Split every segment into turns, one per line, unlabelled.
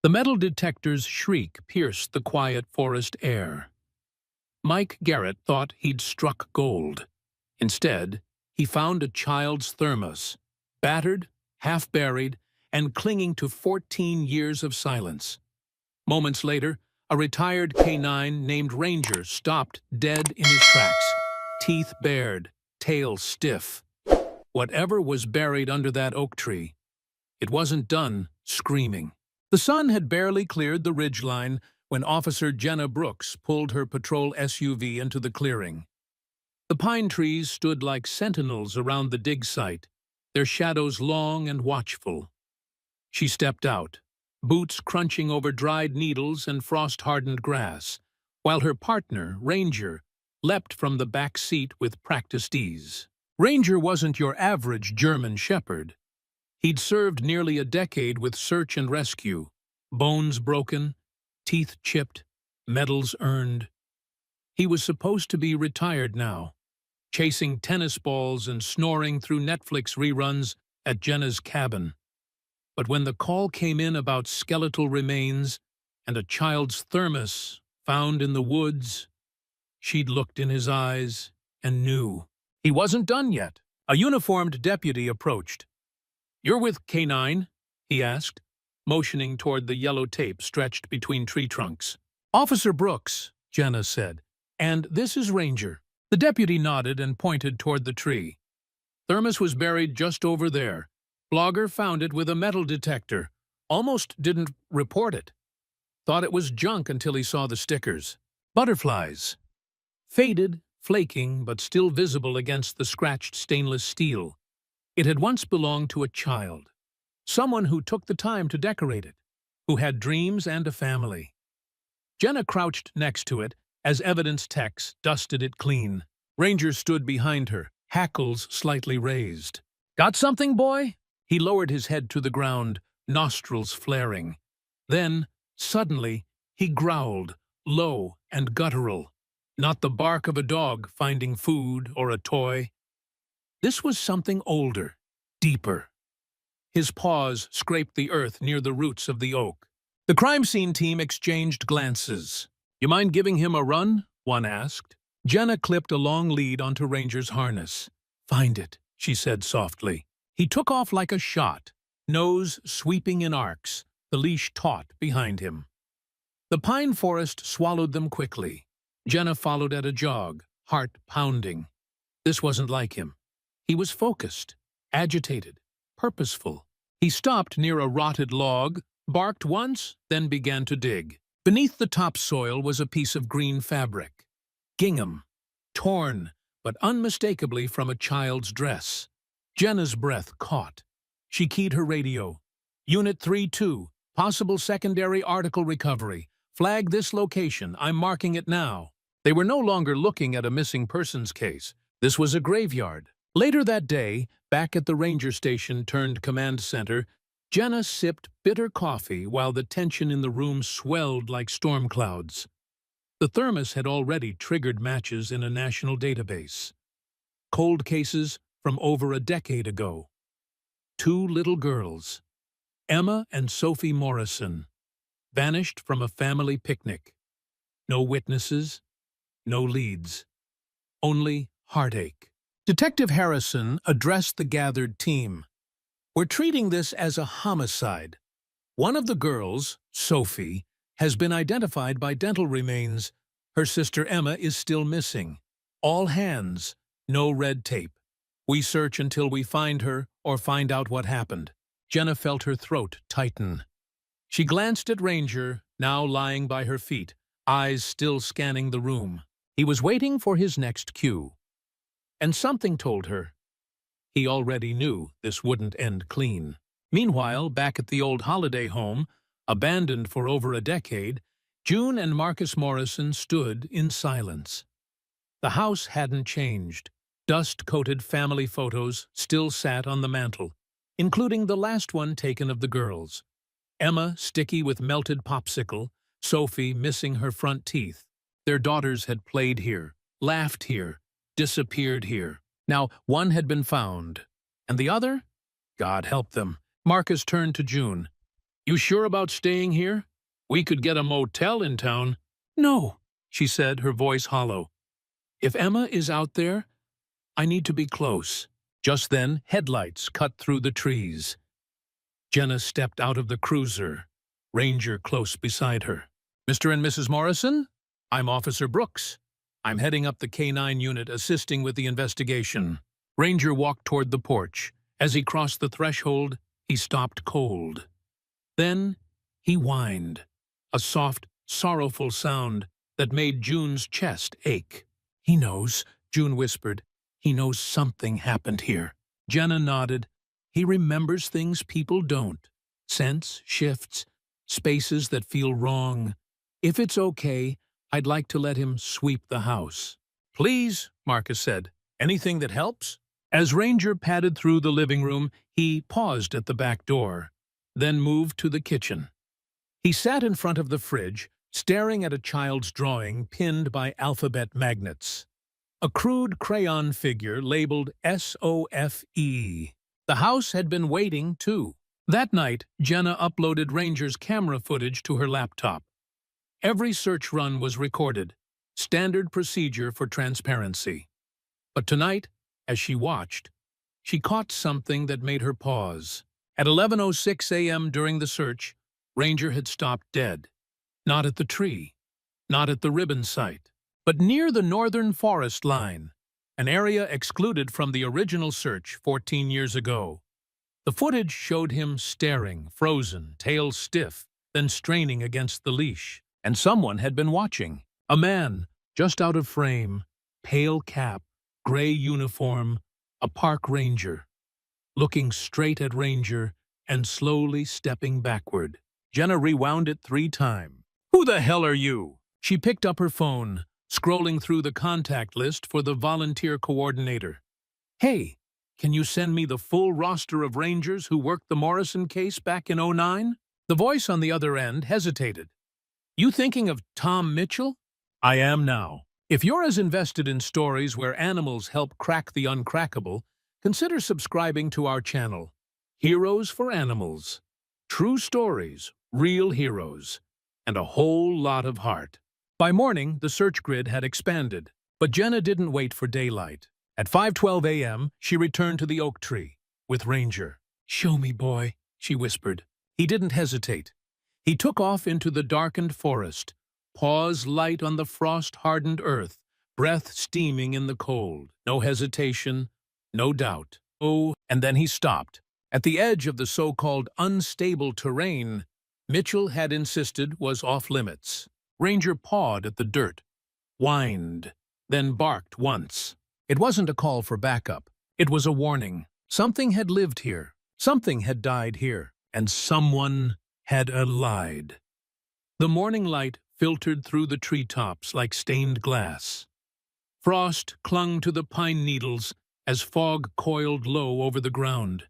The metal detector's shriek pierced the quiet forest air. Mike Garrett thought he'd struck gold. Instead, he found a child's thermos, battered, half-buried, and clinging to 14 years of silence. Moments later, a retired K-9 named Ranger stopped dead in his tracks, teeth bared, tail stiff. Whatever was buried under that oak tree, it wasn't done screaming. The sun had barely cleared the ridgeline when Officer Jenna Brooks pulled her patrol SUV into the clearing. The pine trees stood like sentinels around the dig site, their shadows long and watchful. She stepped out, boots crunching over dried needles and frost-hardened grass, while her partner, Ranger, leapt from the back seat with practiced ease. Ranger wasn't your average German shepherd. He'd served nearly a decade with search and rescue, bones broken, teeth chipped, medals earned. He was supposed to be retired now, chasing tennis balls and snoring through Netflix reruns at Jenna's cabin. But when the call came in about skeletal remains and a child's thermos found in the woods, she'd looked in his eyes and knew. He wasn't done yet. A uniformed deputy approached. "You're with K-9?" he asked, motioning toward the yellow tape stretched between tree trunks. "Officer Brooks," Jenna said, "and this is Ranger." The deputy nodded and pointed toward the tree. "Thermos was buried just over there. Blogger found it with a metal detector. Almost didn't report it. Thought it was junk until he saw the stickers. Butterflies. Faded, flaking, but still visible against the scratched stainless steel. It had once belonged to a child. Someone who took the time to decorate it, who had dreams and a family." Jenna crouched next to it as evidence techs dusted it clean. Ranger stood behind her, hackles slightly raised. "Got something, boy?" He lowered his head to the ground, nostrils flaring. Then, suddenly, he growled, low and guttural. Not the bark of a dog finding food or a toy. This was something older, deeper. His paws scraped the earth near the roots of the oak. The crime scene team exchanged glances. "You mind giving him a run?" one asked. Jenna clipped a long lead onto Ranger's harness. "Find it," she said softly. He took off like a shot, nose sweeping in arcs, the leash taut behind him. The pine forest swallowed them quickly. Jenna followed at a jog, heart pounding. This wasn't like him. He was focused, agitated, purposeful. He stopped near a rotted log, barked once, then began to dig. Beneath the topsoil was a piece of green fabric. Gingham, torn, but unmistakably from a child's dress. Jenna's breath caught. She keyed her radio. "Unit 3-2, possible secondary article recovery. Flag this location, I'm marking it now." They were no longer looking at a missing persons case. This was a graveyard. Later that day, back at the ranger station turned command center, Jenna sipped bitter coffee while the tension in the room swelled like storm clouds. The thermos had already triggered matches in a national database. Cold cases from over a decade ago. 2 little girls, Emma and Sophie Morrison, vanished from a family picnic. No witnesses, no leads, only heartache. Detective Harrison addressed the gathered team. "We're treating this as a homicide. One of the girls, Sophie, has been identified by dental remains. Her sister Emma is still missing. All hands, no red tape. We search until we find her or find out what happened." Jenna felt her throat tighten. She glanced at Ranger, now lying by her feet, eyes still scanning the room. He was waiting for his next cue. And something told her. He already knew this wouldn't end clean. Meanwhile, back at the old holiday home, abandoned for over a decade, June and Marcus Morrison stood in silence. The house hadn't changed. Dust-coated family photos still sat on the mantel, including the last one taken of the girls. Emma sticky with melted popsicle, Sophie missing her front teeth. Their daughters had played here, laughed here, disappeared here. Now one had been found, and the other? God help them. Marcus turned to June. You sure about staying here? We could get a motel in town. No, she said, her voice hollow. If Emma is out there, I need to be close. Just then, headlights cut through the trees. Jenna stepped out of the cruiser, Ranger close beside her. Mr. and Mrs. Morrison, I'm Officer Brooks. I'm heading up the K-9 unit assisting with the investigation. Ranger walked toward the porch. As he crossed the threshold, he stopped cold. Then he whined, a soft, sorrowful sound that made June's chest ache. He knows, June whispered. He knows something happened here. Jenna nodded. He remembers things people don't. Sense shifts, spaces that feel wrong. If it's okay, I'd like to let him sweep the house. Please, Marcus said. Anything that helps? As Ranger padded through the living room, he paused at the back door, then moved to the kitchen. He sat in front of the fridge, staring at a child's drawing pinned by alphabet magnets. A crude crayon figure labeled SOFE. The house had been waiting, too. That night, Jenna uploaded Ranger's camera footage to her laptop. Every search run was recorded, standard procedure for transparency. But tonight, as she watched, she caught something that made her pause. At 11:06 a.m. during the search, Ranger had stopped dead. Not at the tree, not at the ribbon site, but near the northern forest line, an area excluded from the original search 14 years ago. The footage showed him staring, frozen, tail stiff, then straining against the leash. And someone had been watching. A man, just out of frame, pale cap, gray uniform, a park ranger, looking straight at Ranger and slowly stepping backward. Jenna rewound it 3 times. Who the hell are you? She picked up her phone, scrolling through the contact list for the volunteer coordinator. Hey, can you send me the full roster of Rangers who worked the Morrison case back in '09? The voice on the other end hesitated. You thinking of Tom Mitchell? I am now. If you're as invested in stories where animals help crack the uncrackable, consider subscribing to our channel. Heroes for Animals. True stories, real heroes, and a whole lot of heart. By morning, the search grid had expanded, but Jenna didn't wait for daylight. At 5:12 a.m., she returned to the oak tree with Ranger. Show me, boy, she whispered. He didn't hesitate. He took off into the darkened forest, paws light on the frost-hardened earth, breath steaming in the cold. No hesitation, no doubt. Oh, and then he stopped. At the edge of the so-called unstable terrain Mitchell had insisted was off-limits. Ranger pawed at the dirt, whined, then barked once. It wasn't a call for backup. It was a warning. Something had lived here. Something had died here. And someone had lied. The morning light filtered through the treetops like stained glass. Frost clung to the pine needles as fog coiled low over the ground.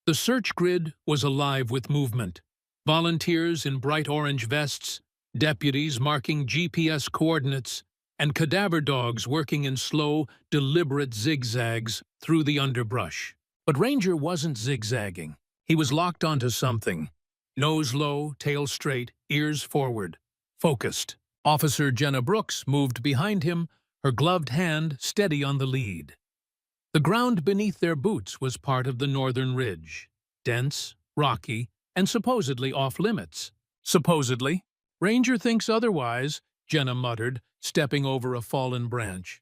The search grid was alive with movement. Volunteers in bright orange vests, deputies marking GPS coordinates, and cadaver dogs working in slow, deliberate zigzags through the underbrush. But Ranger wasn't zigzagging. He was locked onto something. Nose low, tail straight, ears forward. Focused. Officer Jenna Brooks moved behind him, her gloved hand steady on the lead. The ground beneath their boots was part of the northern ridge. Dense, rocky, and supposedly off-limits. Supposedly? Ranger thinks otherwise, Jenna muttered, stepping over a fallen branch.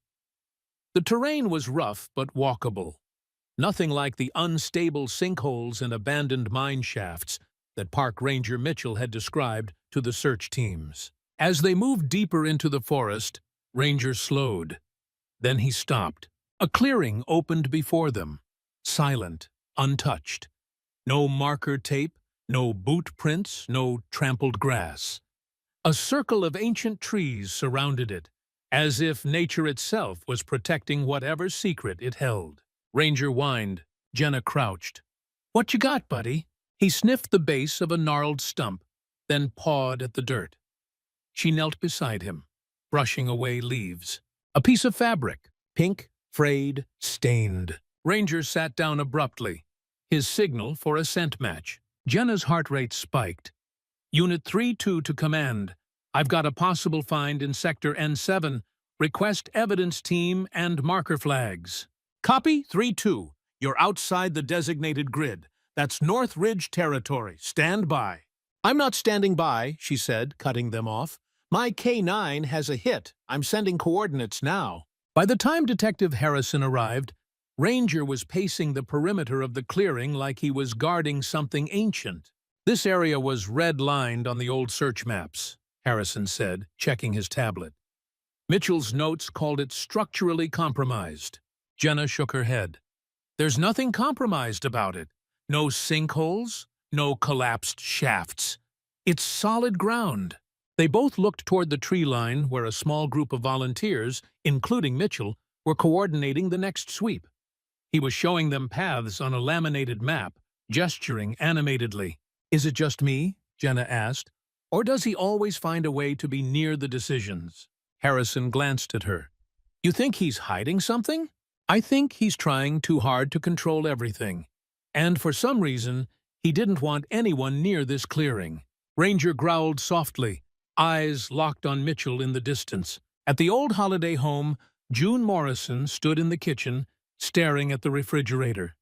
The terrain was rough but walkable. Nothing like the unstable sinkholes and abandoned mine shafts that Park Ranger Mitchell had described to the search teams. As they moved deeper into the forest, Ranger slowed. Then he stopped. A clearing opened before them, silent, untouched. No marker tape, no boot prints, no trampled grass. A circle of ancient trees surrounded it, as if nature itself was protecting whatever secret it held. Ranger whined. Jenna crouched. What you got, buddy? He sniffed the base of a gnarled stump, then pawed at the dirt. She knelt beside him, brushing away leaves. A piece of fabric, pink, frayed, stained. Ranger sat down abruptly, his signal for a scent match. Jenna's heart rate spiked. Unit 3-2 to command. I've got a possible find in Sector N7. Request evidence team and marker flags. Copy 3-2. You're outside the designated grid. That's North Ridge territory. Stand by. I'm not standing by, she said, cutting them off. My K9 has a hit. I'm sending coordinates now. By the time Detective Harrison arrived, Ranger was pacing the perimeter of the clearing like he was guarding something ancient. This area was red-lined on the old search maps, Harrison said, checking his tablet. Mitchell's notes called it structurally compromised. Jenna shook her head. There's nothing compromised about it. No sinkholes, no collapsed shafts. It's solid ground. They both looked toward the tree line where a small group of volunteers, including Mitchell, were coordinating the next sweep. He was showing them paths on a laminated map, gesturing animatedly. Is it just me? Jenna asked. Or does he always find a way to be near the decisions? Harrison glanced at her. You think he's hiding something? I think he's trying too hard to control everything. And for some reason, he didn't want anyone near this clearing. Ranger growled softly, eyes locked on Mitchell in the distance. At the old holiday home, June Morrison stood in the kitchen, staring at the refrigerator.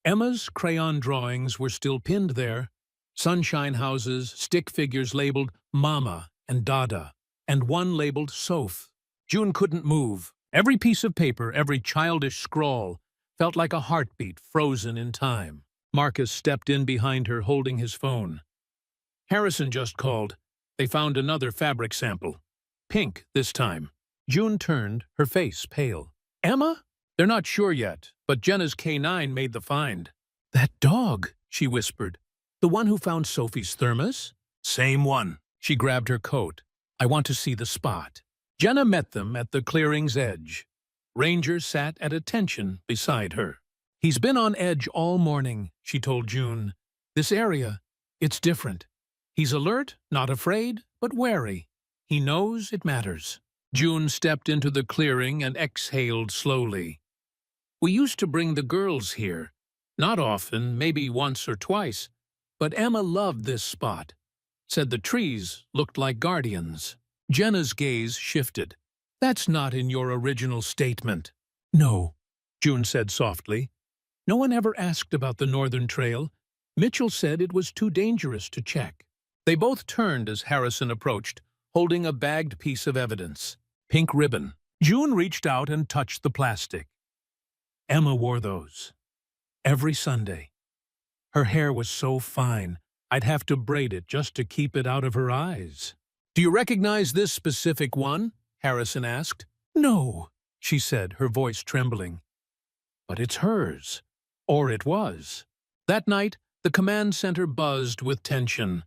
Emma's crayon drawings were still pinned there, sunshine houses, stick figures labeled Mama and Dada, and one labeled Soph. June couldn't move. Every piece of paper, every childish scrawl, felt like a heartbeat frozen in time. Marcus stepped in behind her, holding his phone. Harrison just called. They found another fabric sample. Pink this time. June turned, her face pale. Emma? They're not sure yet, but Jenna's K9 made the find. That dog, she whispered. The one who found Sophie's thermos? Same one. She grabbed her coat. I want to see the spot. Jenna met them at the clearing's edge. Ranger sat at attention beside her. He's been on edge all morning, she told June. This area, it's different. He's alert, not afraid, but wary. He knows it matters. June stepped into the clearing and exhaled slowly. We used to bring the girls here. Not often, maybe once or twice. But Emma loved this spot. Said the trees looked like guardians. Jenna's gaze shifted. That's not in your original statement. No, June said softly. No one ever asked about the Northern Trail. Mitchell said it was too dangerous to check. They both turned as Harrison approached, holding a bagged piece of evidence. Pink ribbon. June reached out and touched the plastic. Emma wore those. Every Sunday. Her hair was so fine, I'd have to braid it just to keep it out of her eyes. Do you recognize this specific one? Harrison asked. No, she said, her voice trembling. But it's hers. Or it was. That night, the command center buzzed with tension.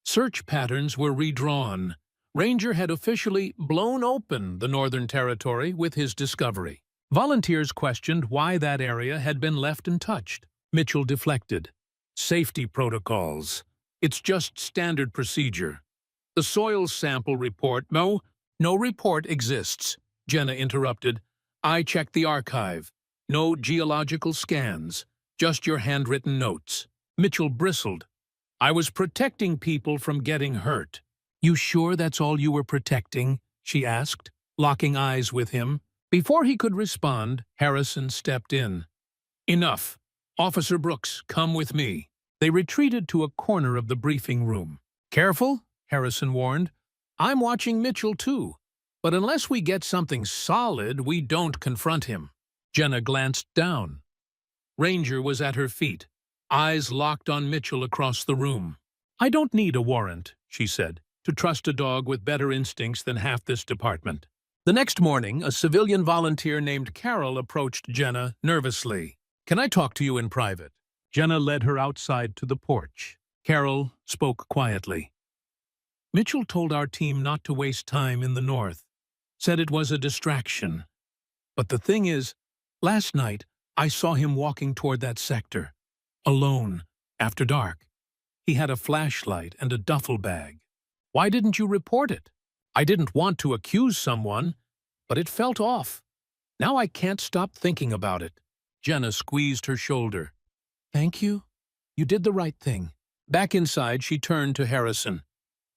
Search patterns were redrawn. Ranger had officially blown open the Northern Territory with his discovery. Volunteers questioned why that area had been left untouched. Mitchell deflected. Safety protocols. It's just standard procedure. The soil sample report. No report exists, Jenna interrupted. I checked the archive. No geological scans, just your handwritten notes. Mitchell bristled. I was protecting people from getting hurt. You sure that's all you were protecting? She asked, locking eyes with him. Before he could respond, Harrison stepped in. Enough. Officer Brooks, come with me. They retreated to a corner of the briefing room. Careful, Harrison warned. I'm watching Mitchell too. But unless we get something solid, we don't confront him. Jenna glanced down. Ranger was at her feet, eyes locked on Mitchell across the room. I don't need a warrant, she said, to trust a dog with better instincts than half this department. The next morning, a civilian volunteer named Carol approached Jenna nervously. Can I talk to you in private? Jenna led her outside to the porch. Carol spoke quietly. Mitchell told our team not to waste time in the north. Said it was a distraction. But the thing is, last night I saw him walking toward that sector. Alone, after dark. He had a flashlight and a duffel bag. Why didn't you report it? I didn't want to accuse someone, but it felt off. Now I can't stop thinking about it. Jenna squeezed her shoulder. Thank you. You did the right thing. Back inside, she turned to Harrison.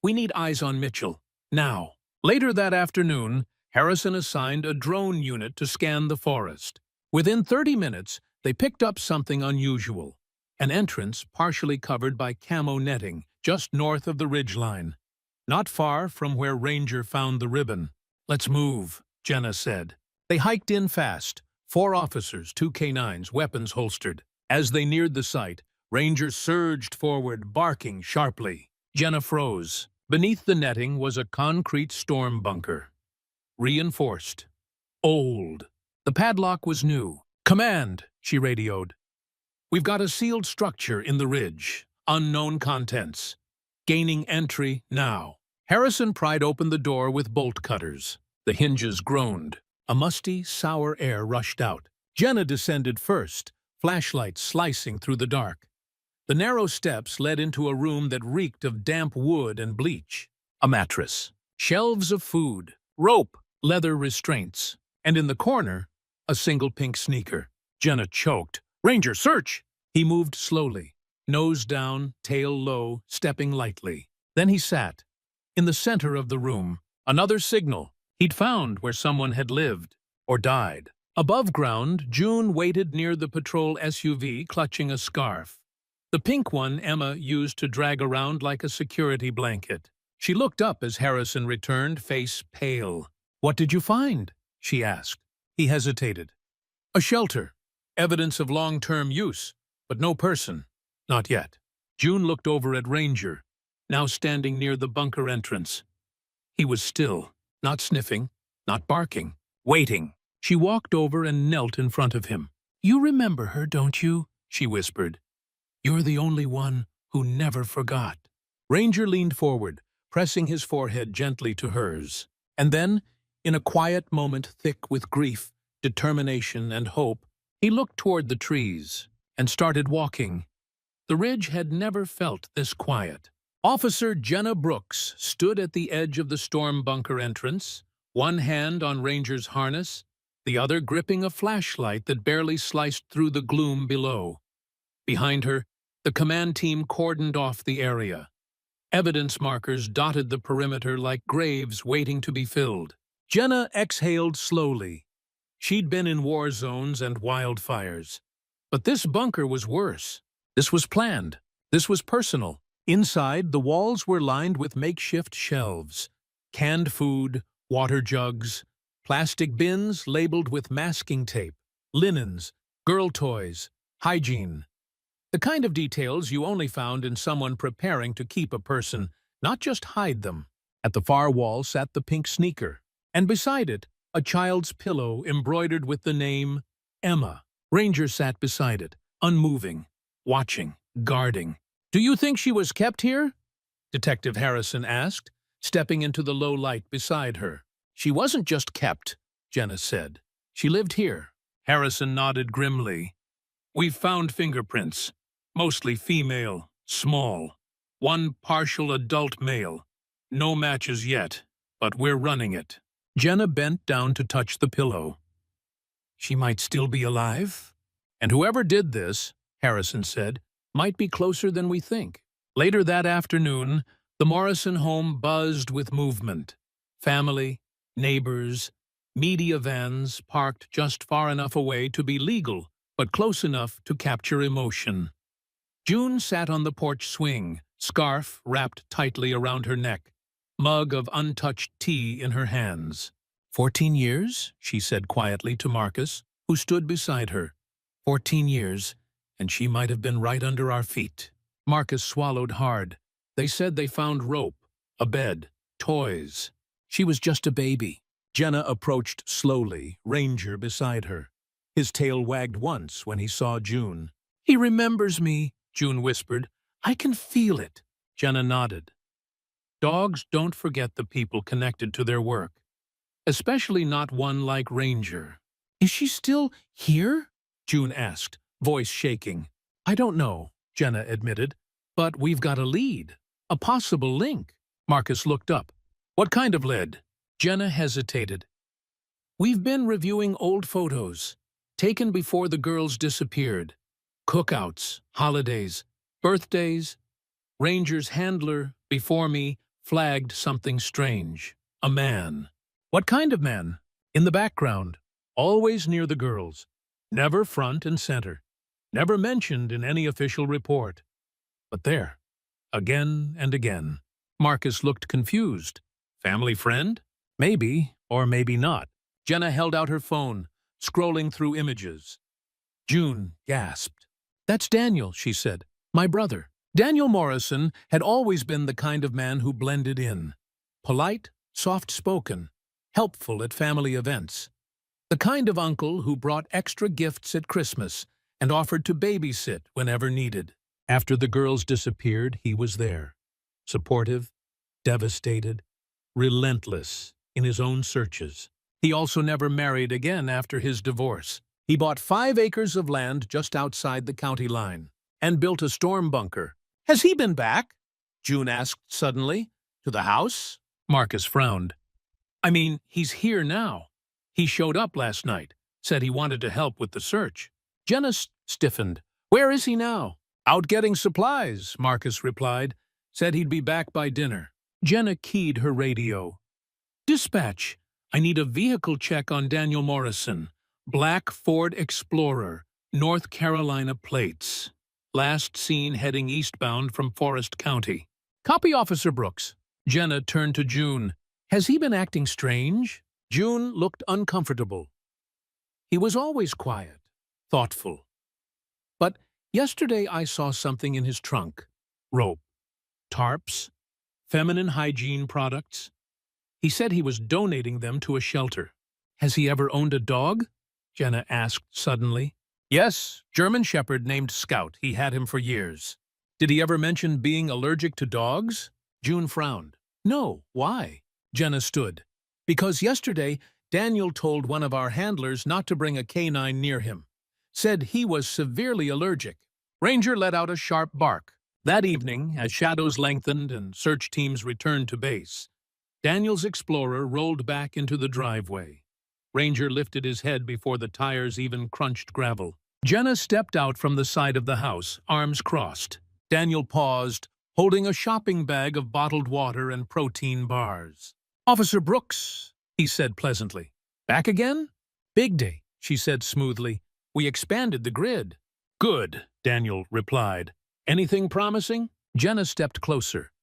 "We need eyes on Mitchell. Now." Later that afternoon, Harrison assigned a drone unit to scan the forest. Within 30 minutes, they picked up something unusual. An entrance partially covered by camo netting, just north of the ridgeline. Not far from where Ranger found the ribbon. "Let's move," Jenna said. They hiked in fast. 4 officers, 2 K9s, weapons holstered. As they neared the site, Ranger surged forward, barking sharply. Jenna froze. Beneath the netting was a concrete storm bunker. Reinforced. Old. The padlock was new. "Command," she radioed. "We've got a sealed structure in the ridge. Unknown contents. Gaining entry now." Harrison pried open the door with bolt cutters. The hinges groaned. A musty, sour air rushed out. Jenna descended first, flashlight slicing through the dark. The narrow steps led into a room that reeked of damp wood and bleach. A mattress. Shelves of food. Rope. Leather restraints. And in the corner, a single pink sneaker. Jenna choked. "Ranger, search!" He moved slowly, nose down, tail low, stepping lightly. Then he sat. In the center of the room, another signal. He'd found where someone had lived, or died. Above ground, June waited near the patrol SUV, clutching a scarf. The pink one Emma used to drag around like a security blanket. She looked up as Harrison returned, face pale. "What did you find?" she asked. He hesitated. "A shelter. Evidence of long-term use, but no person. Not yet." June looked over at Ranger, now standing near the bunker entrance. He was still, not sniffing, not barking, waiting. She walked over and knelt in front of him. "You remember her, don't you?" she whispered. "You're the only one who never forgot." Ranger leaned forward, pressing his forehead gently to hers. And then, in a quiet moment thick with grief, determination, and hope, he looked toward the trees and started walking. The ridge had never felt this quiet. Officer Jenna Brooks stood at the edge of the storm bunker entrance, one hand on Ranger's harness, the other gripping a flashlight that barely sliced through the gloom below. Behind her, the command team cordoned off the area. Evidence markers dotted the perimeter like graves waiting to be filled. Jenna exhaled slowly. She'd been in war zones and wildfires. But this bunker was worse. This was planned. This was personal. Inside, the walls were lined with makeshift shelves. Canned food, water jugs, plastic bins labeled with masking tape, linens, girl toys, hygiene. The kind of details you only found in someone preparing to keep a person, not just hide them. At the far wall sat the pink sneaker, and beside it, a child's pillow embroidered with the name Emma. Ranger sat beside it, unmoving, watching, guarding. "Do you think she was kept here?" Detective Harrison asked, stepping into the low light beside her. "She wasn't just kept," Jenna said. "She lived here." Harrison nodded grimly. "We've found fingerprints, mostly female, small. One partial adult male. No matches yet, but we're running it." Jenna bent down to touch the pillow. "She might still be alive? And whoever did this," Harrison said, "might be closer than we think." Later that afternoon, the Morrison home buzzed with movement. Family, neighbors, media vans parked just far enough away to be legal, but close enough to capture emotion. June sat on the porch swing, scarf wrapped tightly around her neck, mug of untouched tea in her hands. 14 years, she said quietly to Marcus, who stood beside her. 14 years, and she might have been right under our feet. Marcus swallowed hard. They said they found rope, a bed, toys. She was just a baby. Jenna approached slowly, Ranger beside her. His tail wagged once when he saw June. "He remembers me," June whispered. "I can feel it." Jenna nodded. Dogs don't forget the people connected to their work, especially not one like Ranger. "Is she still here?" June asked, voice shaking. "I don't know," Jenna admitted, "but we've got a lead, a possible link." Marcus looked up. "What kind of lead?" Jenna hesitated. "We've been reviewing old photos, taken before the girls disappeared. Cookouts, holidays, birthdays. Ranger's handler, before me, flagged something strange. A man. What kind of man? In the background. Always near the girls. Never front and center. Never mentioned in any official report. But there. Again and again. Marcus looked confused. Family friend? Maybe, or maybe not. Jenna held out her phone, scrolling through images. June gasped. "That's Daniel," she said. "My brother." Daniel Morrison had always been the kind of man who blended in. Polite, soft-spoken, helpful at family events. The kind of uncle who brought extra gifts at Christmas and offered to babysit whenever needed. After the girls disappeared, he was there. Supportive, devastated, relentless in his own searches. He also never married again after his divorce. He bought 5 acres of land just outside the county line and built a storm bunker. "Has he been back?" June asked suddenly. "To the house?" Marcus frowned. "I mean, he's here now. He showed up last night, said he wanted to help with the search." Jenna stiffened. "Where is he now?" "Out getting supplies," Marcus replied. "Said he'd be back by dinner." Jenna keyed her radio. "Dispatch, I need a vehicle check on Daniel Morrison. Black Ford Explorer, North Carolina plates. Last seen heading eastbound from Forest County." "Copy, Officer Brooks." Jenna turned to June. "Has he been acting strange?" June looked uncomfortable. "He was always quiet, thoughtful. But yesterday I saw something in his trunk. Rope, tarps, feminine hygiene products. He said he was donating them to a shelter." "Has he ever owned a dog?" Jenna asked suddenly. "Yes, German Shepherd named Scout. He had him for years." "Did he ever mention being allergic to dogs?" June frowned. "No, why?" Jenna stood. "Because yesterday Daniel told one of our handlers not to bring a canine near him. Said he was severely allergic." Ranger let out a sharp bark. That evening, as shadows lengthened and search teams returned to base, Daniel's Explorer rolled back into the driveway. Ranger lifted his head before the tires even crunched gravel. Jenna stepped out from the side of the house, arms crossed. Daniel paused, holding a shopping bag of bottled water and protein bars. "Officer Brooks," he said pleasantly. "Back again?" "Big day," she said smoothly. "We expanded the grid." "Good," Daniel replied. "Anything promising?" Jenna stepped closer.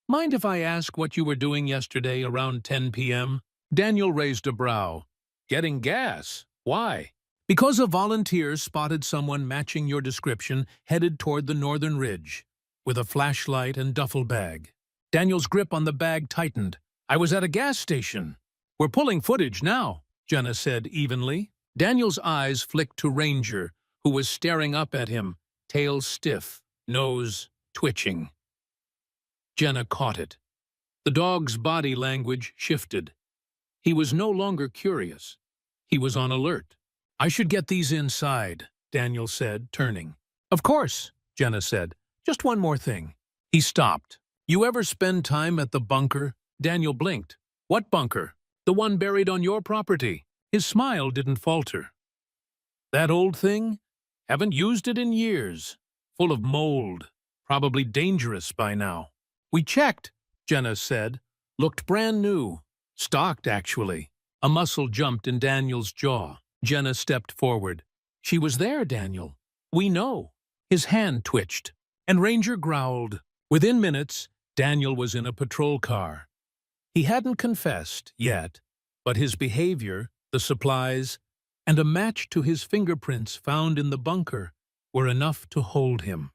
"Mind if I ask what you were doing yesterday around 10 p.m.? Daniel raised a brow. "Getting gas. Why?" "Because a volunteer spotted someone matching your description headed toward the northern ridge, with a flashlight and duffel bag." Daniel's grip on the bag tightened. "I was at a gas station." "We're pulling footage now," Jenna said evenly. Daniel's eyes flicked to Ranger, who was staring up at him, tail stiff, nose twitching. Jenna caught it. The dog's body language shifted. He was no longer curious. He was on alert. "I should get these inside," Daniel said, turning. "Of course," Jenna said. "Just one more thing." He stopped. "You ever spend time at the bunker?" Daniel blinked. "What bunker?" "The one buried on your property." His smile didn't falter. "That old thing? Haven't used it in years. Full of mold. Probably dangerous by now." "We checked," Jenna said. "Looked brand new. Stocked, actually." A muscle jumped in Daniel's jaw. Jenna stepped forward. "She was there, Daniel. We know." His hand twitched, and Ranger growled. Within minutes, Daniel was in a patrol car. He hadn't confessed yet, but his behavior, the supplies, and a match to his fingerprints found in the bunker were enough to hold him.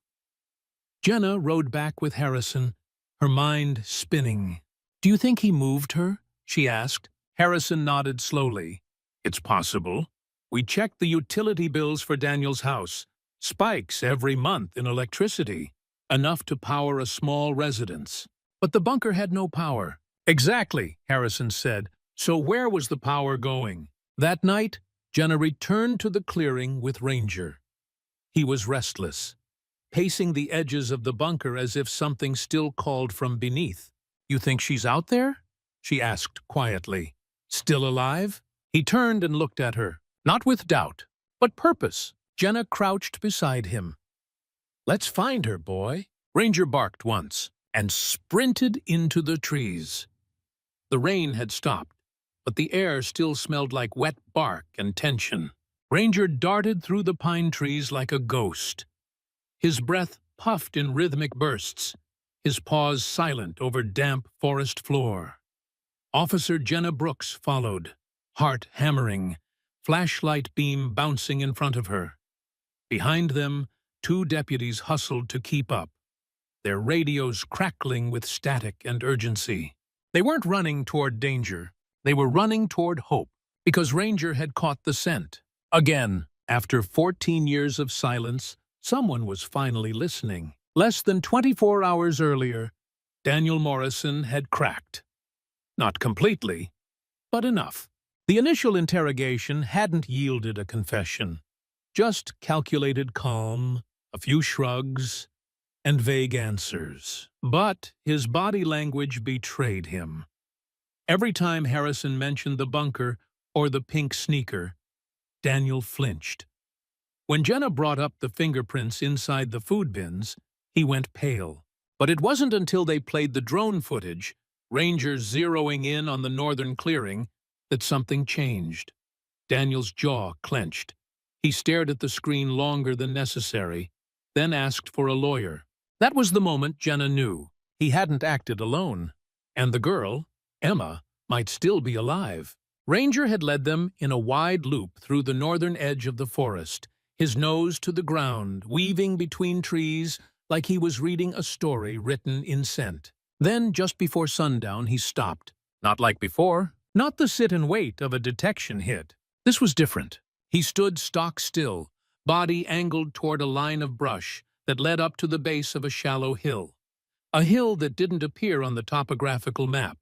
Jenna rode back with Harrison, her mind spinning. "Do you think he moved her?" she asked. Harrison nodded slowly. "It's possible. We checked the utility bills for Daniel's house. Spikes every month in electricity. Enough to power a small residence. But the bunker had no power." "Exactly," Harrison said. "So where was the power going?" That night, Jenna returned to the clearing with Ranger. He was restless, pacing the edges of the bunker as if something still called from beneath. "You think she's out there?" she asked quietly. "Still alive?" He turned and looked at her, not with doubt, but purpose. Jenna crouched beside him. "Let's find her, boy." Ranger barked once and sprinted into the trees. The rain had stopped, but the air still smelled like wet bark and tension. Ranger darted through the pine trees like a ghost. His breath puffed in rhythmic bursts, his paws silent over damp forest floor. Officer Jenna Brooks followed, heart hammering, flashlight beam bouncing in front of her. Behind them, 2 deputies hustled to keep up, their radios crackling with static and urgency. They weren't running toward danger. They were running toward hope, because Ranger had caught the scent. Again, after 14 years of silence, someone was finally listening. Less than 24 hours earlier, Daniel Morrison had cracked. Not completely, but enough. The initial interrogation hadn't yielded a confession, just calculated calm, a few shrugs, and vague answers. But his body language betrayed him. Every time Harrison mentioned the bunker or the pink sneaker, Daniel flinched. When Jenna brought up the fingerprints inside the food bins, he went pale. But it wasn't until they played the drone footage, Rangers zeroing in on the northern clearing, that something changed. Daniel's jaw clenched. He stared at the screen longer than necessary, then asked for a lawyer. That was the moment Jenna knew. He hadn't acted alone. And the girl, Emma, might still be alive. Ranger had led them in a wide loop through the northern edge of the forest, his nose to the ground, weaving between trees like he was reading a story written in scent. Then, just before sundown, he stopped. Not like before. Not the sit and wait of a detection hit. This was different. He stood stock still, body angled toward a line of brush that led up to the base of a shallow hill. A hill that didn't appear on the topographical map.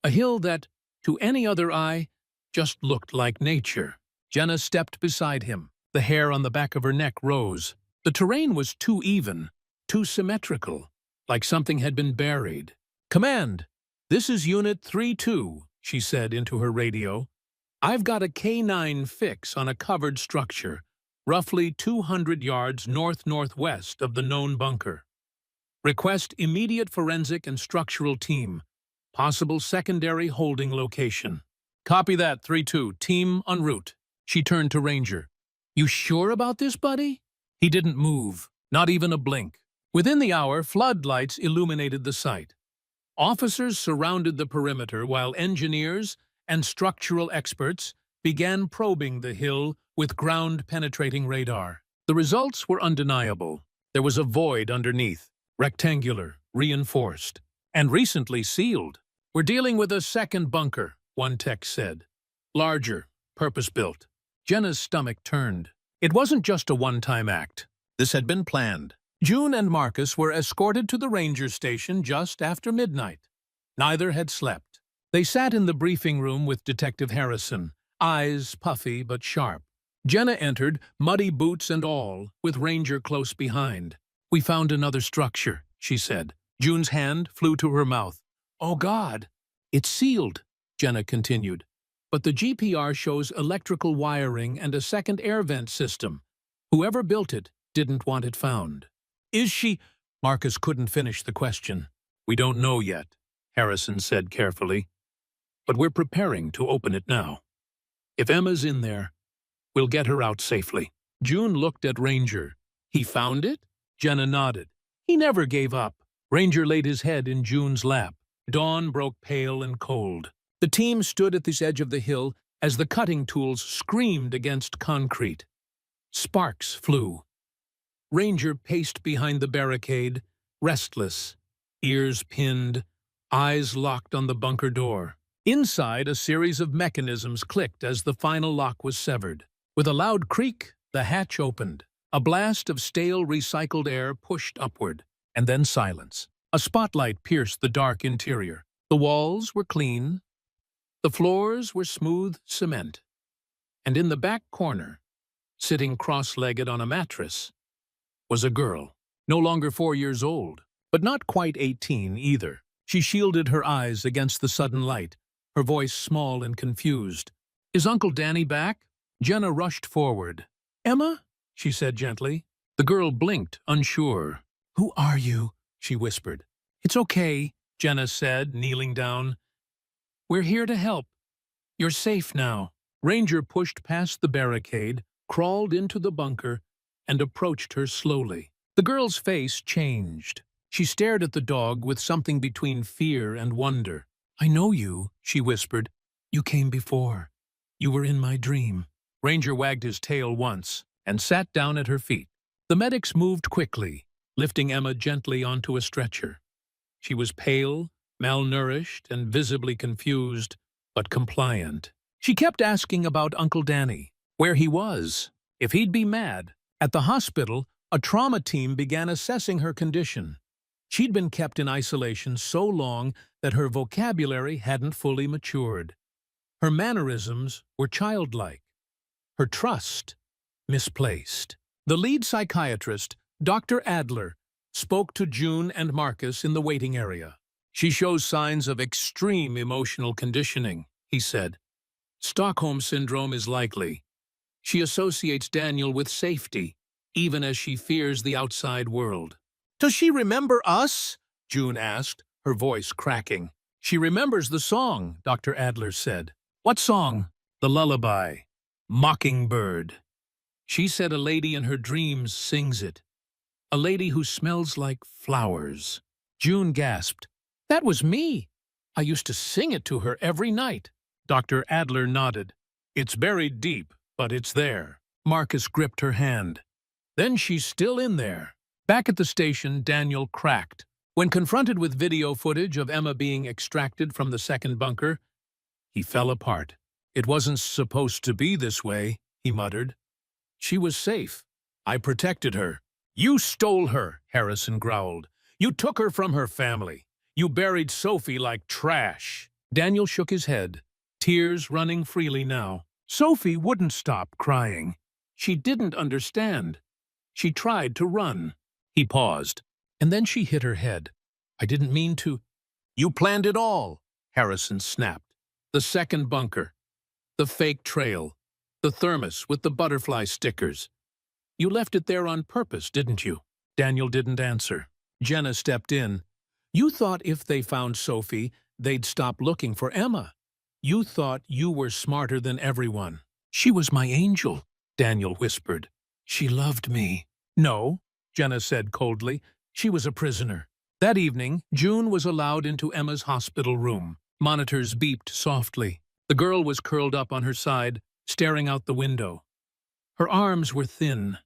A hill that, to any other eye, just looked like nature. Jenna stepped beside him. The hair on the back of her neck rose. The terrain was too even, too symmetrical, like something had been buried. "Command, this is Unit 3-2, she said into her radio. "I've got a K-9 fix on a covered structure, roughly 200 yards north-northwest of the known bunker. Request immediate forensic and structural team. Possible secondary holding location." "Copy that, 3-2. Team en route." She turned to Ranger. "You sure about this, buddy?" He didn't move, not even a blink. Within the hour, floodlights illuminated the site. Officers surrounded the perimeter while engineers and structural experts began probing the hill with ground-penetrating radar. The results were undeniable. There was a void underneath, rectangular, reinforced, and recently sealed. "We're dealing with a second bunker," one tech said. "Larger, purpose-built." Jenna's stomach turned. It wasn't just a one-time act. This had been planned. June and Marcus were escorted to the ranger station just after midnight. Neither had slept. They sat in the briefing room with Detective Harrison, eyes puffy but sharp. Jenna entered, muddy boots and all, with Ranger close behind. "We found another structure," she said. June's hand flew to her mouth. "Oh, God!" "It's sealed," Jenna continued. "But the GPR shows electrical wiring and a second air vent system. Whoever built it didn't want it found." "Is she—" Marcus couldn't finish the question. "We don't know yet," Harrison said carefully. "But we're preparing to open it now. If Emma's in there, we'll get her out safely." June looked at Ranger. "He found it?" Jenna nodded. "He never gave up." Ranger laid his head in June's lap. Dawn broke pale and cold. The team stood at this edge of the hill as the cutting tools screamed against concrete. Sparks flew. Ranger paced behind the barricade, restless, ears pinned, eyes locked on the bunker door. Inside, a series of mechanisms clicked as the final lock was severed. With a loud creak, the hatch opened. A blast of stale, recycled air pushed upward, and then silence. A spotlight pierced the dark interior. The walls were clean. The floors were smooth cement. And in the back corner, sitting cross-legged on a mattress, was a girl, no longer 4 years old, but not quite 18 either. She shielded her eyes against the sudden light, her voice small and confused. "Is Uncle Danny back?" Jenna rushed forward. "Emma?" she said gently. The girl blinked, unsure. "Who are you?" she whispered. It's okay, Jenna said, kneeling down. We're here to help. You're safe now. Ranger pushed past the barricade, crawled into the bunker, and approached her slowly. The girl's face changed. She stared at the dog with something between fear and wonder. I know you, she whispered. You came before. You were in my dream. Ranger wagged his tail once and sat down at her feet. The medics moved quickly, lifting Emma gently onto a stretcher. She was pale, malnourished, and visibly confused, but compliant. She kept asking about Uncle Danny, where he was, if he'd be mad. At the hospital, a trauma team began assessing her condition. She'd been kept in isolation so long that her vocabulary hadn't fully matured. Her mannerisms were childlike. Her trust misplaced. The lead psychiatrist, Dr. Adler, spoke to June and Marcus in the waiting area. She shows signs of extreme emotional conditioning, he said. Stockholm Syndrome is likely. She associates Daniel with safety, even as she fears the outside world. Does she remember us? June asked, her voice cracking. She remembers the song, Dr. Adler said. What song? The lullaby. Mockingbird. She said a lady in her dreams sings it. A lady who smells like flowers. June gasped. That was me. I used to sing it to her every night. Dr. Adler nodded. It's buried deep, but it's there. Marcus gripped her hand. Then she's still in there. Back at the station, Daniel cracked. When confronted with video footage of Emma being extracted from the second bunker, he fell apart. It wasn't supposed to be this way, he muttered. She was safe. I protected her. You stole her, Harrison growled. You took her from her family. You buried Sophie like trash. Daniel shook his head, tears running freely now. Sophie wouldn't stop crying. She didn't understand. She tried to run. He paused, and then she hit her head. I didn't mean to. You planned it all, Harrison snapped. The second bunker, the fake trail, the thermos with the butterfly stickers. You left it there on purpose, didn't you? Daniel didn't answer. Jenna stepped in. You thought if they found Sophie, they'd stop looking for Emma. You thought you were smarter than everyone. She was my angel, Daniel whispered. She loved me. No, Jenna said coldly. She was a prisoner. That evening, June was allowed into Emma's hospital room. Monitors beeped softly. The girl was curled up on her side, staring out the window. Her arms were thin.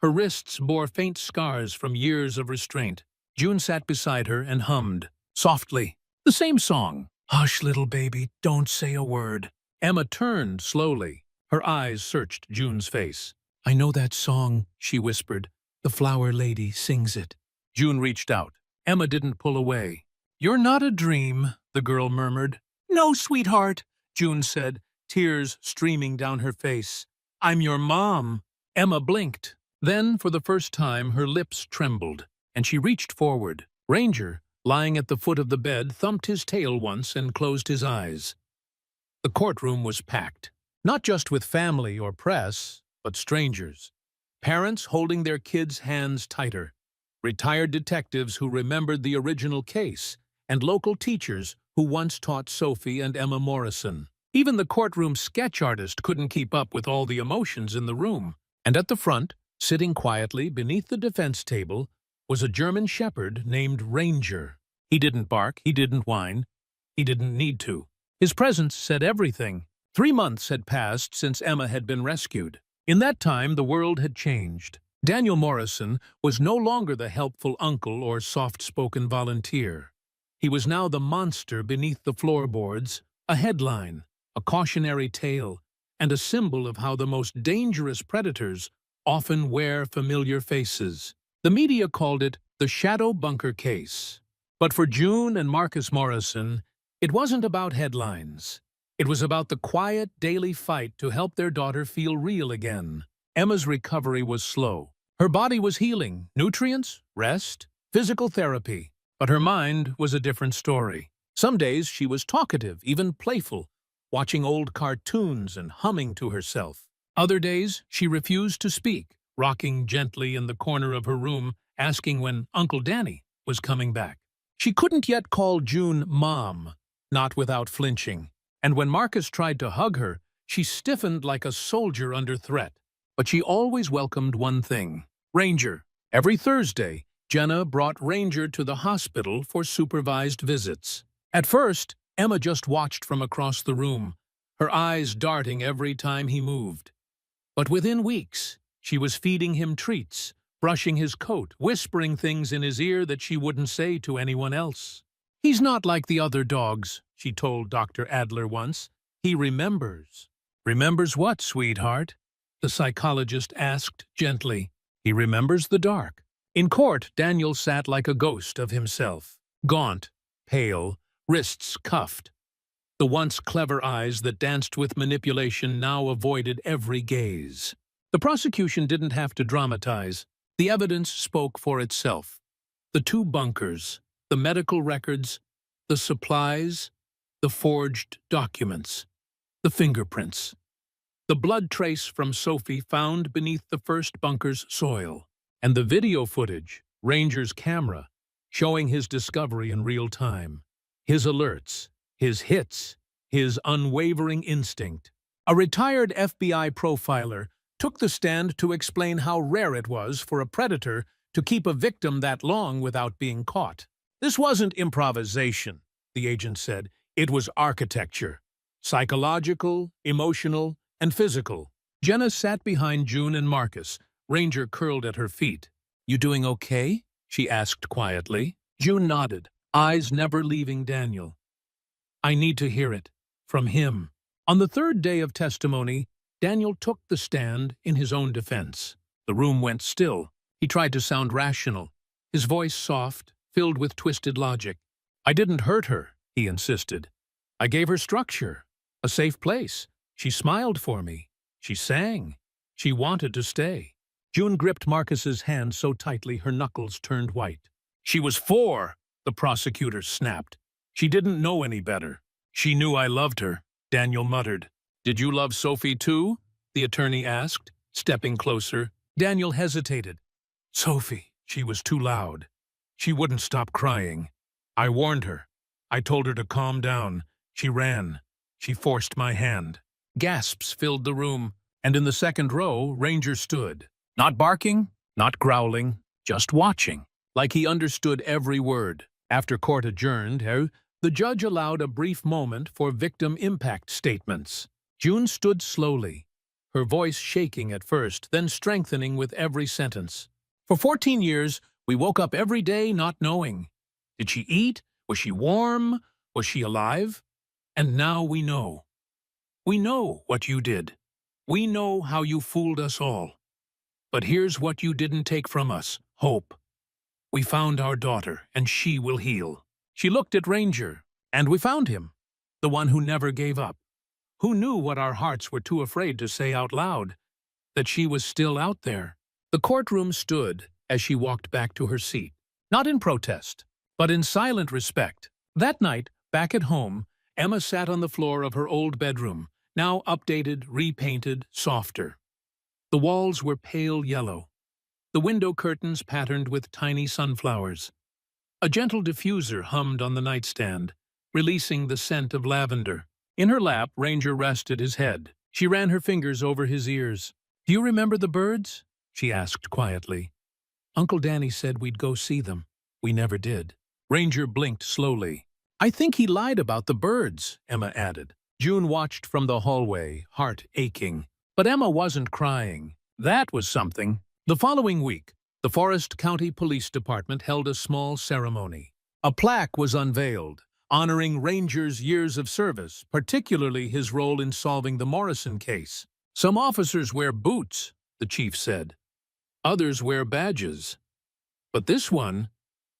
Her wrists bore faint scars from years of restraint. June sat beside her and hummed, softly, the same song. Hush, little baby, don't say a word. Emma turned slowly. Her eyes searched June's face. I know that song, she whispered. The flower lady sings it. June reached out. Emma didn't pull away. You're not a dream, the girl murmured. No, sweetheart, June said, tears streaming down her face. I'm your mom. Emma blinked. Then, for the first time, her lips trembled, and she reached forward. Ranger, lying at the foot of the bed, thumped his tail once and closed his eyes. The courtroom was packed, not just with family or press, but strangers. Parents holding their kids' hands tighter, retired detectives who remembered the original case, and local teachers who once taught Sophie and Emma Morrison. Even the courtroom sketch artist couldn't keep up with all the emotions in the room. And at the front, sitting quietly beneath the defense table, was a German shepherd named Ranger. He didn't bark, he didn't whine, he didn't need to. His presence said everything. 3 months had passed since Emma had been rescued. In that time, the world had changed. Daniel Morrison was no longer the helpful uncle or soft-spoken volunteer. He was now the monster beneath the floorboards, a headline, a cautionary tale, and a symbol of how the most dangerous predators often wear familiar faces. The media called it the Shadow Bunker Case. But for June and Marcus Morrison, it wasn't about headlines. It was about the quiet daily fight to help their daughter feel real again. Emma's recovery was slow. Her body was healing, nutrients, rest, physical therapy. But her mind was a different story. Some days she was talkative, even playful, watching old cartoons and humming to herself. Other days she refused to speak, rocking gently in the corner of her room, asking when Uncle Danny was coming back. She couldn't yet call June Mom, not without flinching, and when Marcus tried to hug her, she stiffened like a soldier under threat. But she always welcomed one thing: Ranger. Every Thursday, Jenna brought Ranger to the hospital for supervised visits. At first, Emma just watched from across the room, her eyes darting every time he moved. But within weeks, she was feeding him treats, brushing his coat, whispering things in his ear that she wouldn't say to anyone else. "He's not like the other dogs," she told Dr. Adler once. "He remembers." "Remembers what, sweetheart?" the psychologist asked gently. "He remembers the dark." In court, Daniel sat like a ghost of himself, gaunt, pale, wrists cuffed. The once clever eyes that danced with manipulation now avoided every gaze. The prosecution didn't have to dramatize. The evidence spoke for itself. The 2 bunkers, the medical records, the supplies, the forged documents, the fingerprints, the blood trace from Sophie found beneath the first bunker's soil, and the video footage, Ranger's camera, showing his discovery in real time, his alerts, his hits, his unwavering instinct. A retired FBI profiler took the stand to explain how rare it was for a predator to keep a victim that long without being caught. "This wasn't improvisation," the agent said. "It was architecture. Psychological, emotional, and physical." Jenna sat behind June and Marcus, Ranger curled at her feet. "You doing okay?" she asked quietly. June nodded, eyes never leaving Daniel. "I need to hear it. From him." On the 3rd day of testimony, Daniel took the stand in his own defense. The room went still. He tried to sound rational, his voice soft, filled with twisted logic. "I didn't hurt her," he insisted. "I gave her structure, a safe place. She smiled for me. She sang. She wanted to stay." June gripped Marcus's hand so tightly her knuckles turned white. "She was 4, the prosecutor snapped. "She didn't know any better." "She knew I loved her," Daniel muttered. "Did you love Sophie too?" the attorney asked, stepping closer. Daniel hesitated. "Sophie, she was too loud. She wouldn't stop crying. I warned her. I told her to calm down. She ran. She forced my hand." Gasps filled the room, and in the 2nd row, Ranger stood. Not barking, not growling, just watching, like he understood every word. After court adjourned, the judge allowed a brief moment for victim impact statements. June stood slowly, her voice shaking at first, then strengthening with every sentence. "For 14 years, we woke up every day not knowing. Did she eat? Was she warm? Was she alive? And now we know. We know what you did. We know how you fooled us all. But here's what you didn't take from us: hope. We found our daughter, and she will heal." She looked at Ranger, and we found him, the one who never gave up, who knew what our hearts were too afraid to say out loud, that she was still out there. The courtroom stood as she walked back to her seat, not in protest, but in silent respect. That night, back at home, Emma sat on the floor of her old bedroom, now updated, repainted, softer. The walls were pale yellow, the window curtains patterned with tiny sunflowers. A gentle diffuser hummed on the nightstand, releasing the scent of lavender. In her lap, Ranger rested his head. She ran her fingers over his ears. "Do you remember the birds?" she asked quietly. "Uncle Danny said we'd go see them. We never did." Ranger blinked slowly. "I think he lied about the birds," Emma added. June watched from the hallway, heart aching. But Emma wasn't crying. That was something. The following week, the Forest County Police Department held a small ceremony. A plaque was unveiled, honoring Ranger's years of service, particularly his role in solving the Morrison case. "Some officers wear boots," the chief said. "Others wear badges. But this one,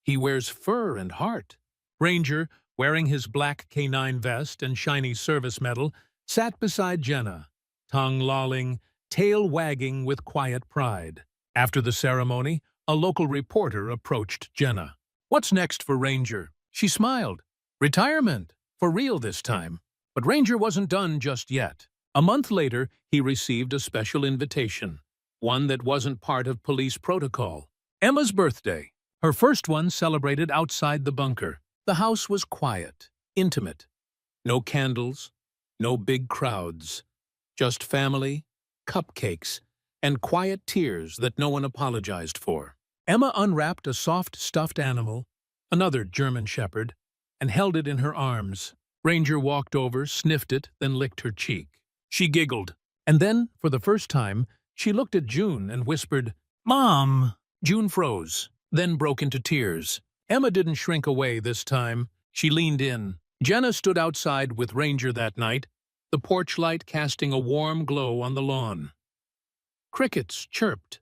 he wears fur and heart." Ranger, wearing his black K9 vest and shiny service medal, sat beside Jenna, tongue lolling, tail wagging with quiet pride. After the ceremony, a local reporter approached Jenna. "What's next for Ranger?" She smiled. "Retirement, for real this time." But Ranger wasn't done just yet. A month later, he received a special invitation, one that wasn't part of police protocol. Emma's birthday. Her first one celebrated outside the bunker. The house was quiet, intimate. No candles, no big crowds. Just family, cupcakes, and quiet tears that no one apologized for. Emma unwrapped a soft stuffed animal, another German shepherd, and held it in her arms. Ranger walked over, sniffed it, then licked her cheek. She giggled. And then, for the first time, she looked at June and whispered, "Mom!" June froze, then broke into tears. Emma didn't shrink away this time. She leaned in. Jenna stood outside with Ranger that night, the porch light casting a warm glow on the lawn. Crickets chirped.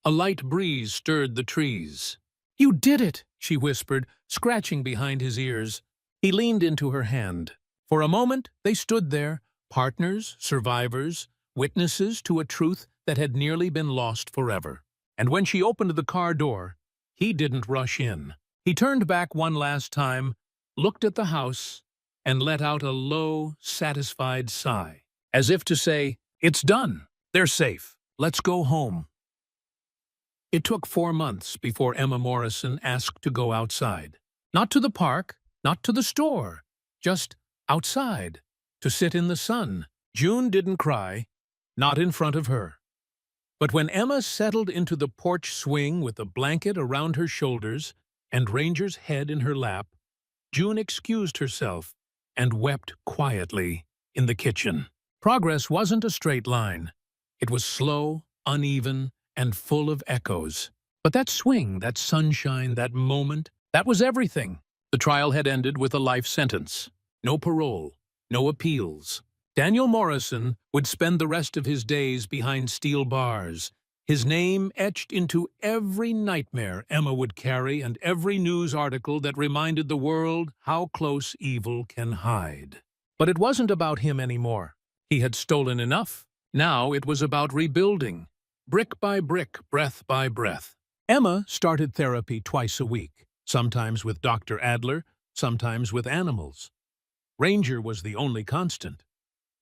A light breeze stirred the trees. "You did it," she whispered, scratching behind his ears. He leaned into her hand. For a moment, they stood there, partners, survivors, witnesses to a truth that had nearly been lost forever. And when she opened the car door, he didn't rush in. He turned back one last time, looked at the house, and let out a low, satisfied sigh, as if to say, "It's done. They're safe. Let's go home." It took 4 months before Emma Morrison asked to go outside. Not to the park, not to the store, just outside, to sit in the sun. June didn't cry, not in front of her. But when Emma settled into the porch swing with a blanket around her shoulders and Ranger's head in her lap, June excused herself and wept quietly in the kitchen. Progress wasn't a straight line. It was slow, uneven, and full of echoes. But that swing, that sunshine, that moment, that was everything. The trial had ended with a life sentence. No parole, no appeals. Daniel Morrison would spend the rest of his days behind steel bars, his name etched into every nightmare Emma would carry and every news article that reminded the world how close evil can hide. But it wasn't about him anymore. He had stolen enough. Now it was about rebuilding, brick by brick, breath by breath. Emma started therapy twice a week, sometimes with Dr. Adler, sometimes with animals. Ranger was the only constant.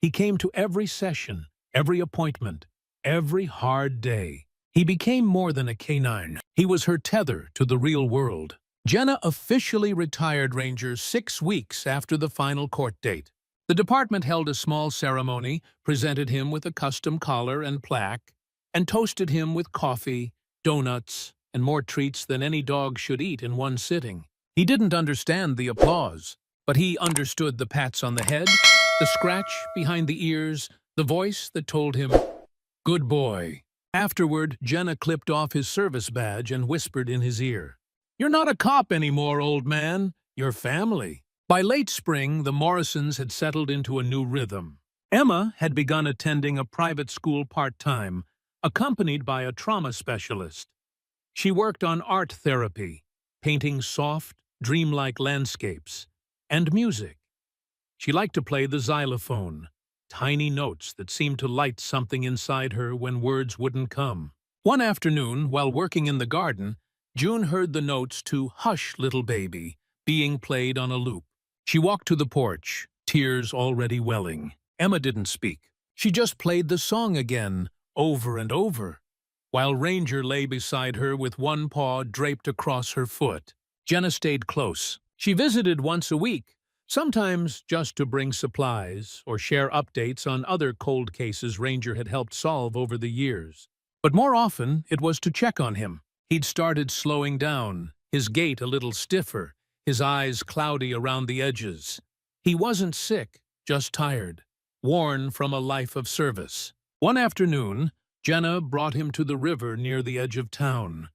He came to every session, every appointment, every hard day. He became more than a canine. He was her tether to the real world. Jenna officially retired Ranger 6 weeks after the final court date. The department held a small ceremony, presented him with a custom collar and plaque, and toasted him with coffee, donuts, and more treats than any dog should eat in one sitting. He didn't understand the applause, but he understood the pats on the head, the scratch behind the ears, the voice that told him, "Good boy." Afterward, Jenna clipped off his service badge and whispered in his ear, "You're not a cop anymore, old man. You're family." By late spring, the Morrisons had settled into a new rhythm. Emma had begun attending a private school part-time, accompanied by a trauma specialist. She worked on art therapy, painting soft, dreamlike landscapes, and music. She liked to play the xylophone, tiny notes that seemed to light something inside her when words wouldn't come. One afternoon, while working in the garden, June heard the notes to "Hush, Little Baby" being played on a loop. She walked to the porch, tears already welling. Emma didn't speak. She just played the song again, over and over, while Ranger lay beside her with one paw draped across her foot. Jenna stayed close. She visited once a week, sometimes just to bring supplies or share updates on other cold cases Ranger had helped solve over the years. But more often, it was to check on him. He'd started slowing down, his gait a little stiffer, his eyes cloudy around the edges. He wasn't sick, just tired, worn from a life of service. One afternoon, Jenna brought him to the river near the edge of town.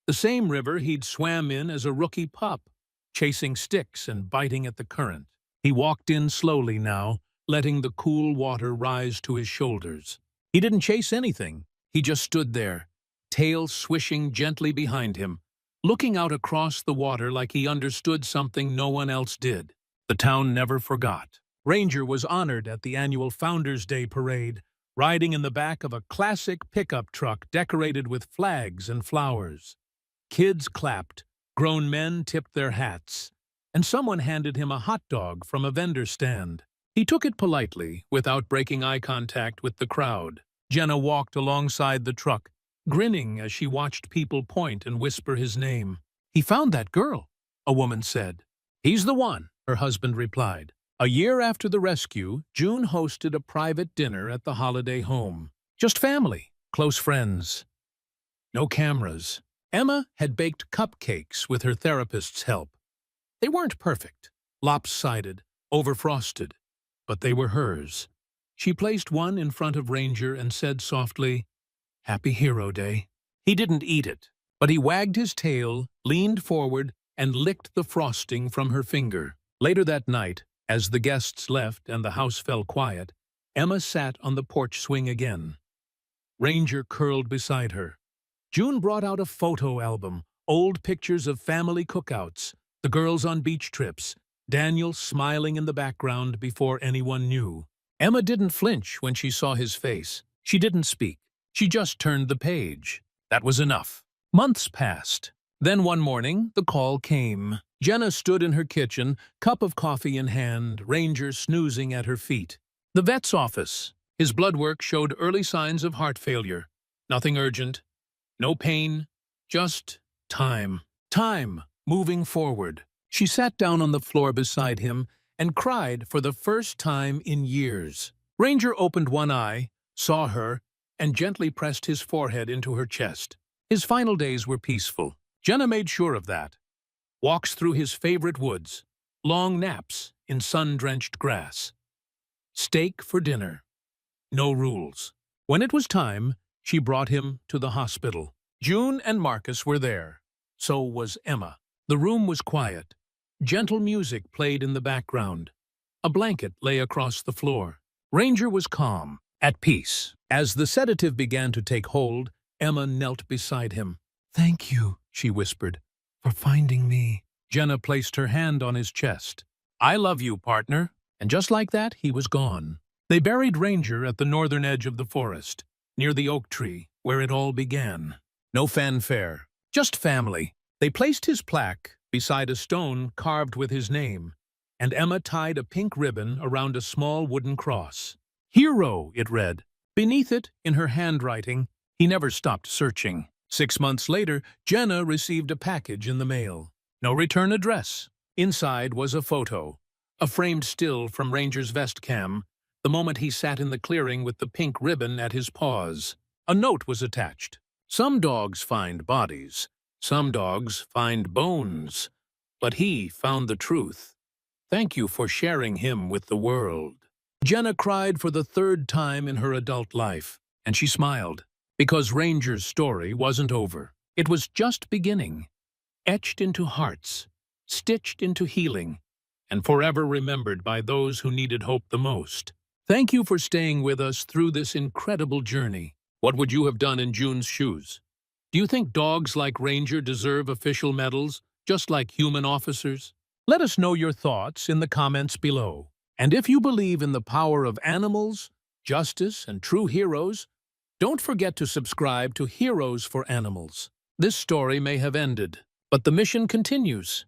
The same river he'd swam in as a rookie pup, chasing sticks and biting at the current. He walked in slowly now, letting the cool water rise to his shoulders. He didn't chase anything. He just stood there, tail swishing gently behind him, looking out across the water like he understood something no one else did. The town never forgot. Ranger was honored at the annual Founders Day parade, riding in the back of a classic pickup truck decorated with flags and flowers. Kids clapped, grown men tipped their hats, and someone handed him a hot dog from a vendor stand. He took it politely, without breaking eye contact with the crowd. Jenna walked alongside the truck, grinning as she watched people point and whisper his name. "He found that girl," a woman said. "He's the one," her husband replied. A year after the rescue, June hosted a private dinner at the holiday home. Just family, close friends. No cameras. Emma had baked cupcakes with her therapist's help. They weren't perfect, lopsided, overfrosted, but they were hers. She placed one in front of Ranger and said softly, "Happy Hero Day." He didn't eat it, but he wagged his tail, leaned forward, and licked the frosting from her finger. Later that night, as the guests left and the house fell quiet, Emma sat on the porch swing again. Ranger curled beside her. June brought out a photo album, old pictures of family cookouts, the girls on beach trips, Daniel smiling in the background before anyone knew. Emma didn't flinch when she saw his face. She didn't speak. She just turned the page. That was enough. Months passed. Then one morning, the call came. Jenna stood in her kitchen, cup of coffee in hand, Ranger snoozing at her feet. The vet's office. His blood work showed early signs of heart failure. Nothing urgent. No pain. Just time. Time, moving forward. She sat down on the floor beside him and cried for the first time in years. Ranger opened one eye, saw her, and gently pressed his forehead into her chest. His final days were peaceful. Jenna made sure of that. Walks through his favorite woods, long naps in sun-drenched grass. Steak for dinner. No rules. When it was time, she brought him to the hospital. June and Marcus were there. So was Emma. The room was quiet. Gentle music played in the background. A blanket lay across the floor. Ranger was calm, at peace. As the sedative began to take hold, Emma knelt beside him. "Thank you," she whispered, "for finding me." Jenna placed her hand on his chest. "I love you, partner." And just like that, he was gone. They buried Ranger at the northern edge of the forest, near the oak tree, where it all began. No fanfare, just family. They placed his plaque beside a stone carved with his name, and Emma tied a pink ribbon around a small wooden cross. "Hero," it read. Beneath it, in her handwriting, he never stopped searching. 6 months later, Jenna received a package in the mail. No return address. Inside was a photo, a framed still from Ranger's vest cam, the moment he sat in the clearing with the pink ribbon at his paws. A note was attached. "Some dogs find bodies. Some dogs find bones. But he found the truth. Thank you for sharing him with the world." Jenna cried for the third time in her adult life, and she smiled, because Ranger's story wasn't over. It was just beginning, etched into hearts, stitched into healing, and forever remembered by those who needed hope the most. Thank you for staying with us through this incredible journey. What would you have done in June's shoes? Do you think dogs like Ranger deserve official medals, just like human officers? Let us know your thoughts in the comments below. And if you believe in the power of animals, justice, and true heroes, don't forget to subscribe to Heroes for Animals. This story may have ended, but the mission continues.